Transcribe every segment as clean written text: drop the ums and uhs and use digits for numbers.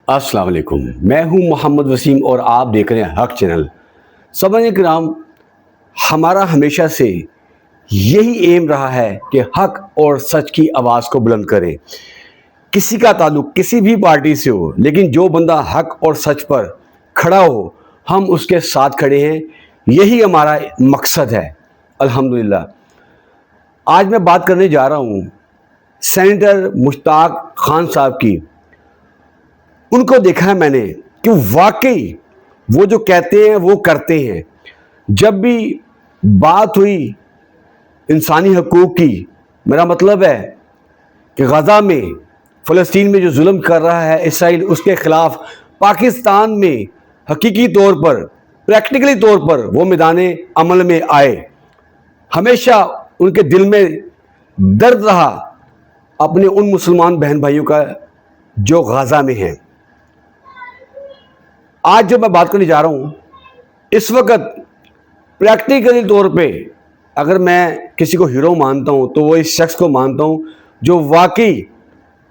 अस्सलाम वालेकुम। मैं हूं मोहम्मद वसीम और आप देख रहे हैं हक चैनल। सामईन किराम, हमारा हमेशा से यही एम रहा है कि हक और सच की आवाज़ को बुलंद करें। किसी का ताल्लुक किसी भी पार्टी से हो, लेकिन जो बंदा हक और सच पर खड़ा हो, हम उसके साथ खड़े हैं। यही हमारा मकसद है। अल्हम्दुलिल्लाह। आज मैं बात करने जा रहा हूँ सेनेटर मुश्ताक खान साहब की। उनको देखा है मैंने कि वाकई वो जो कहते हैं वो करते हैं। जब भी बात हुई इंसानी हकूक़ की, मेरा मतलब है कि गज़ा में फ़लस्तीन में जो जुल्म कर रहा है इसराइल, उसके ख़िलाफ़ पाकिस्तान में हकीकी तौर पर, प्रैक्टिकली तौर पर वो मैदान अमल में आए। हमेशा उनके दिल में दर्द रहा अपने उन मुसलमान बहन भाइयों का जो गज़ा में हैं। आज जो मैं बात करने जा रहा हूँ, इस वक्त प्रैक्टिकली तौर पे अगर मैं किसी को हीरो मानता हूँ तो वो इस शख्स को मानता हूँ जो वाकई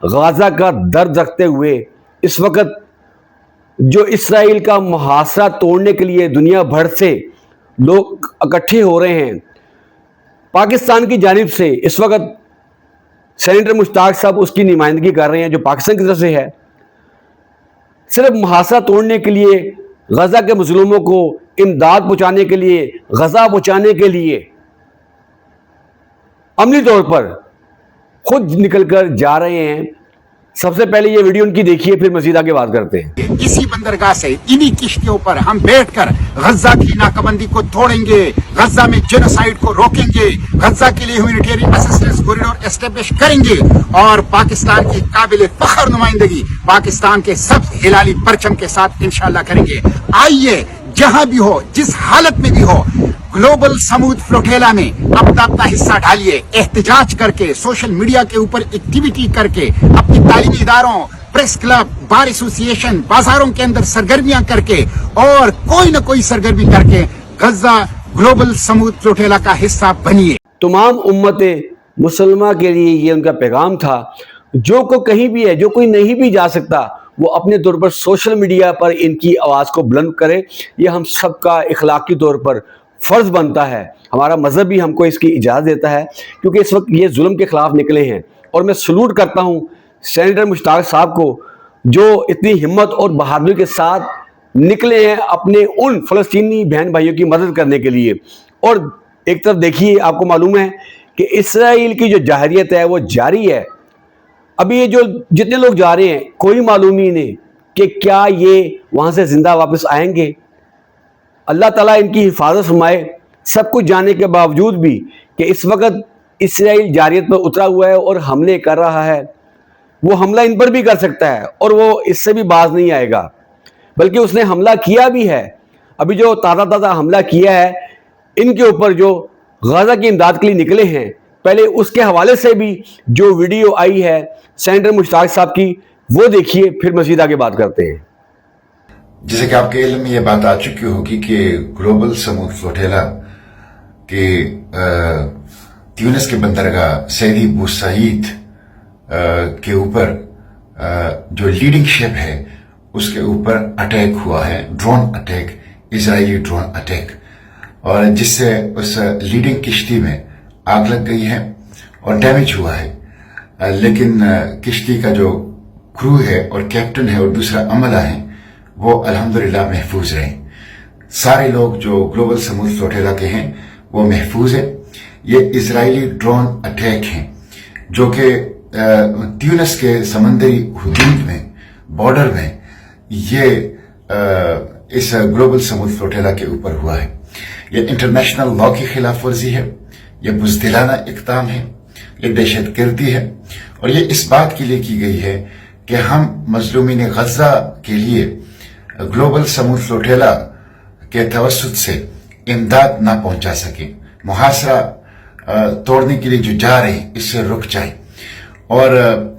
गाज़ा का दर्द रखते हुए इस वक्त जो इसराइल का मुहासरा तोड़ने के लिए दुनिया भर से लोग इकट्ठे हो रहे हैं। पाकिस्तान की जानिब से इस वक्त सेनेटर मुश्ताक साहब उसकी नुमाइंदगी कर रहे हैं, जो पाकिस्तान की तरफ से है। सिर्फ मुहासरा तोड़ने के लिए, गज़ा के मुस्लिमों को इमदाद पहुँचाने के लिए, गज़ा पहुँचाने के लिए अमली तौर पर खुद निकल कर जा रहे हैं। सबसे पहले ये वीडियो उनकी देखिए, फिर मज़ीद आगे बात करते हैं। इसी बंदरगाह से, इन्हीं किश्तियों पर हम बैठकर गज़ा की नाकाबंदी को तोड़ेंगे, गज़ा में जेनोसाइड को रोकेंगे, गज़ा के लिए ह्यूमैनिटेरियन असिस्टेंस कॉरिडोर एस्टेब्लिश करेंगे और पाकिस्तान की काबिल फख्र नुमाइंदगी पाकिस्तान के सब हिलाली परचम के साथ इंशाल्लाह करेंगे। आइए, जहां भी हो, जिस हालत में भी हो, ग्लोबल समूद फ्लोटेला में अपना हिस्सा डालिए। एहतजाज करके, सोशल मीडिया के ऊपर एक्टिविटी करके, अपनी तालीमी इदारों, प्रेस क्लब, बार एसोसिएशन, बाजारों के अंदर सरगर्मियां करके और कोई न कोई सरगर्मी करके गज़ा ग्लोबल समूद फ्लोटेला का हिस्सा बनिए। तमाम उम्मत मुसलमा के लिए ये उनका पैगाम था। जो को कहीं भी है, जो कोई नहीं भी जा सकता, वो अपने तौर पर सोशल मीडिया पर इनकी आवाज़ को बुलंद करे। ये हम सबका इखलाकी तौर पर फ़र्ज़ बनता है। हमारा मज़हब भी हमको इसकी इजाज़त देता है, क्योंकि इस वक्त ये जुल्म के ख़िलाफ़ निकले हैं। और मैं सलूट करता हूँ सेनेटर मुश्ताक साहब को, जो इतनी हिम्मत और बहादुरी के साथ निकले हैं अपने उन फ़लस्तीनी बहन भाइयों की मदद करने के लिए। और एक तरफ देखिए, आपको मालूम है कि इसराइल की जो जाहिरियत है वो जारी है। अभी ये जो जितने लोग जा रहे हैं, कोई मालूम ही नहीं कि क्या ये वहाँ से ज़िंदा वापस आएंगे। अल्लाह ताला इनकी हिफाजत फरमाए। सब कुछ जानने के बावजूद भी कि इस वक्त इसराइल जारियत पर उतरा हुआ है और हमले कर रहा है, वो हमला इन पर भी कर सकता है और वो इससे भी बाज नहीं आएगा, बल्कि उसने हमला किया भी है। अभी जो ताज़ा हमला किया है इनके ऊपर, जो गज़ा की इमदाद के लिए निकले हैं, पहले उसके हवाले से भी जो वीडियो आई है सेनेटर मुश्ताक साहब की, वो देखिए, फिर मज़ीद आगे बात करते हैं। जैसे कि आपके इल्म में ये बात आ चुकी होगी कि ग्लोबल समूद फ्लोटेला के ट्यूनिस के बंदरगाह सैदी बुसईद के ऊपर जो लीडिंग शिप है उसके ऊपर अटैक हुआ है, drone attack, Israeli drone attack, और जिससे उस लीडिंग किश्ती में आग लग गई है और डैमेज हुआ है। लेकिन किश्ती का जो क्रू है और कैप्टन है और दूसरा अमला है वो अल्हम्दुलिल्लाह महफूज रहे। सारे लोग जो ग्लोबल समूद फ्लोटेला के हैं वो महफूज है। ये इजरायली ड्रोन अटैक हैं जो कि ट्यूनिस के समंदरी हुदूद में, बॉर्डर में, ये इस ग्लोबल समूद फ्लोटेला के ऊपर हुआ है। ये इंटरनेशनल लॉ की खिलाफ वर्जी है, ये बुज़दिलाना इक़दाम है, ये दहशत गर्दी है। और ये इस बात के लिए की गई है कि हम मजलूमीन गज़ा के लिए ग्लोबल समूद फ्लोटेला के तवस्सुत से इमदाद ना पहुंचा सके। मुहासरा तोड़ने के लिए जो जा रहे हैं इससे रुक जाए, और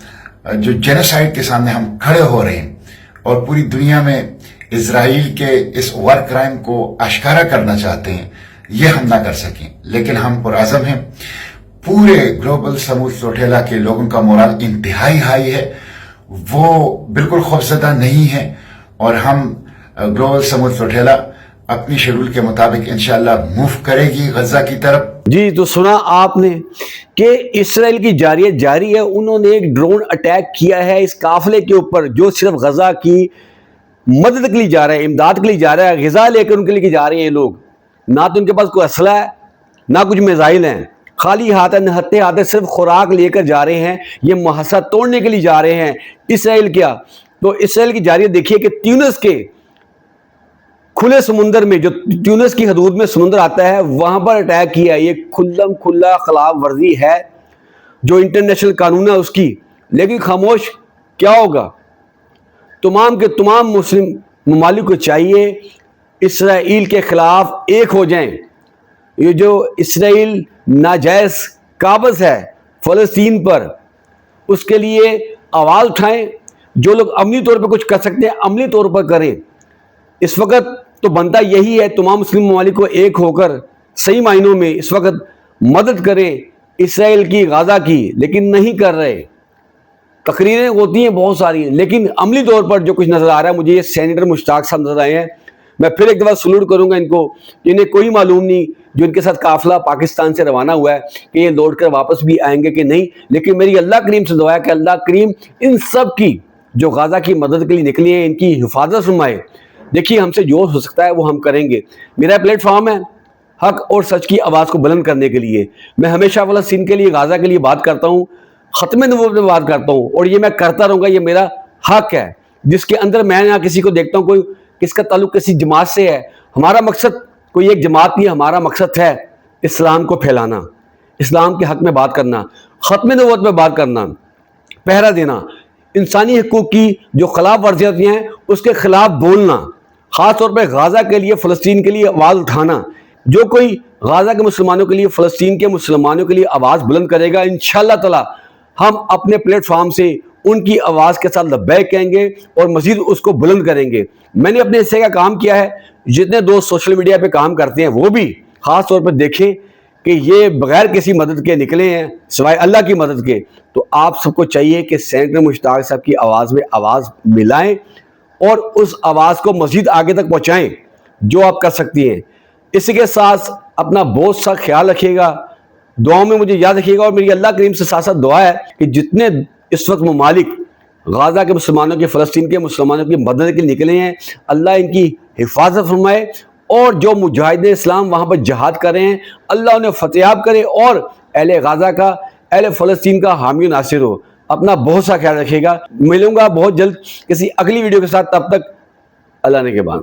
जो जेनोसाइड के सामने हम खड़े हो रहे हैं और पूरी दुनिया में इजराइल के इस वार क्राइम को आश्कारा करना चाहते हैं, ये हम ना कर सकें। लेकिन हम पुरअज़म हैं। पूरे ग्लोबल समूद फ्लोटेला के लोगों का मोराल इंतहाई हाई है وہ بالکل خوفزدہ نہیں ہے، اور ہم گلوبل سمود فلوٹیلا اپنی شیڈول کے مطابق انشاءاللہ موو کرے گی غزہ کی طرف۔ جی تو سنا آپ نے کہ اسرائیل کی جاری ہے، انہوں نے ایک ڈرون اٹیک کیا ہے اس قافلے کے اوپر جو صرف غزہ کی مدد کے لیے جا رہا ہے، امداد کے لیے جا رہا ہے، غذا لے کر ان کے لیے جا رہے ہیں لوگ، نہ تو ان کے پاس کوئی اسلحہ ہے نہ کچھ میزائل ہیں، خالی ہاتھ نہتے ہاتھے صرف خوراک لے کر جا رہے ہیں، یہ محاصرہ توڑنے کے لیے جا رہے ہیں اسرائیل کیا۔ تو اسرائیل کی جاری دیکھیے کہ تیونس کے کھلے سمندر میں، جو تیونس کی حدود میں سمندر آتا ہے، وہاں پر اٹیک کیا ہے۔ یہ کھلا خلاف ورزی ہے جو انٹرنیشنل قانون ہے اس کی، لیکن خاموش کیا ہوگا؟ تمام کے تمام مسلم ممالک کو چاہیے اسرائیل کے خلاف ایک ہو جائیں۔ یہ جو اسرائیل ناجائز قابض ہے فلسطین پر، اس کے لیے آواز اٹھائیں۔ جو لوگ عملی طور پر کچھ کر سکتے ہیں عملی طور پر کریں۔ اس وقت تو بنتا یہی ہے تمام مسلم ممالک کو ایک ہو کر صحیح معنوں میں اس وقت مدد کریں اسرائیل کی، غزہ کی، لیکن نہیں کر رہے۔ تقریریں ہوتی ہیں بہت ساری، لیکن عملی طور پر جو کچھ نظر آ رہا ہے، مجھے یہ سینیٹر مشتاق صاحب نظر آئے ہیں۔ میں پھر ایک دفعہ سلوٹ کروں گا ان کو، انہیں کوئی معلوم نہیں جو ان کے ساتھ قافلہ پاکستان سے روانہ ہوا ہے کہ یہ لوٹ کر واپس بھی آئیں گے کہ نہیں، لیکن میری اللہ کریم سے دعا ہے کہ اللہ کریم ان سب کی جو غزہ کی مدد کے لیے نکلی ہیں ان کی حفاظت فرمائے۔ دیکھیے ہم سے جو ہو سکتا ہے وہ ہم کریں گے۔ میرا پلیٹ فارم ہے حق اور سچ کی آواز کو بلند کرنے کے لیے۔ میں ہمیشہ فلسطین کے لیے، غزہ کے لیے بات کرتا ہوں، ختم نبوت میں بات کرتا ہوں، اور یہ میں کرتا رہوں گا، یہ میرا حق ہے، جس کے اندر میں نہ کسی کو دیکھتا ہوں کوئی کس کا تعلق کسی جماعت سے ہے۔ ہمارا مقصد کوئی ایک جماعت نہیں ہے، ہمارا مقصد ہے اسلام کو پھیلانا، اسلام کے حق میں بات کرنا، ختم نبوت میں بات کرنا، پہرا دینا، انسانی حقوق کی جو خلاف ورزیاں ہیں اس کے خلاف بولنا، خاص طور پہ غزہ کے لیے، فلسطین کے لیے آواز اٹھانا۔ جو کوئی غزہ کے مسلمانوں کے لیے، فلسطین کے مسلمانوں کے لیے آواز بلند کرے گا، انشاءاللہ تعالی ہم اپنے پلیٹ فارم سے ان کی آواز کے ساتھ لبیک کہیں گے اور مزید اس کو بلند کریں گے۔ میں نے اپنے حصے کا کام کیا ہے، جتنے دوست سوشل میڈیا پہ کام کرتے ہیں وہ بھی خاص طور پر دیکھیں کہ یہ بغیر کسی مدد کے نکلے ہیں سوائے اللہ کی مدد کے۔ تو آپ سب کو چاہیے کہ سینیٹر مشتاق صاحب کی آواز میں آواز ملائیں اور اس آواز کو مزید آگے تک پہنچائیں جو آپ کر سکتی ہیں۔ اسی کے ساتھ اپنا بہت سا خیال رکھیے گا، دعاؤں میں مجھے یاد رکھیے گا، اور میری اللہ کریم سے ساتھ ساتھ دعا ہے کہ جتنے اس وقت ممالک غزہ کے مسلمانوں کے، فلسطین کے مسلمانوں کی مدد کے لیے نکلے ہیں، اللہ ان کی حفاظت فرمائے، اور جو مجاہدین اسلام وہاں پر جہاد کر رہے ہیں اللہ انہیں فتحیاب کرے، اور اہل غزہ کا، اہل فلسطین کا حامی و ناصر ہو۔ اپنا بہت سا خیال رکھیے گا، ملوں گا بہت جلد کسی اگلی ویڈیو کے ساتھ، تب تک اللہ نے کے بعد۔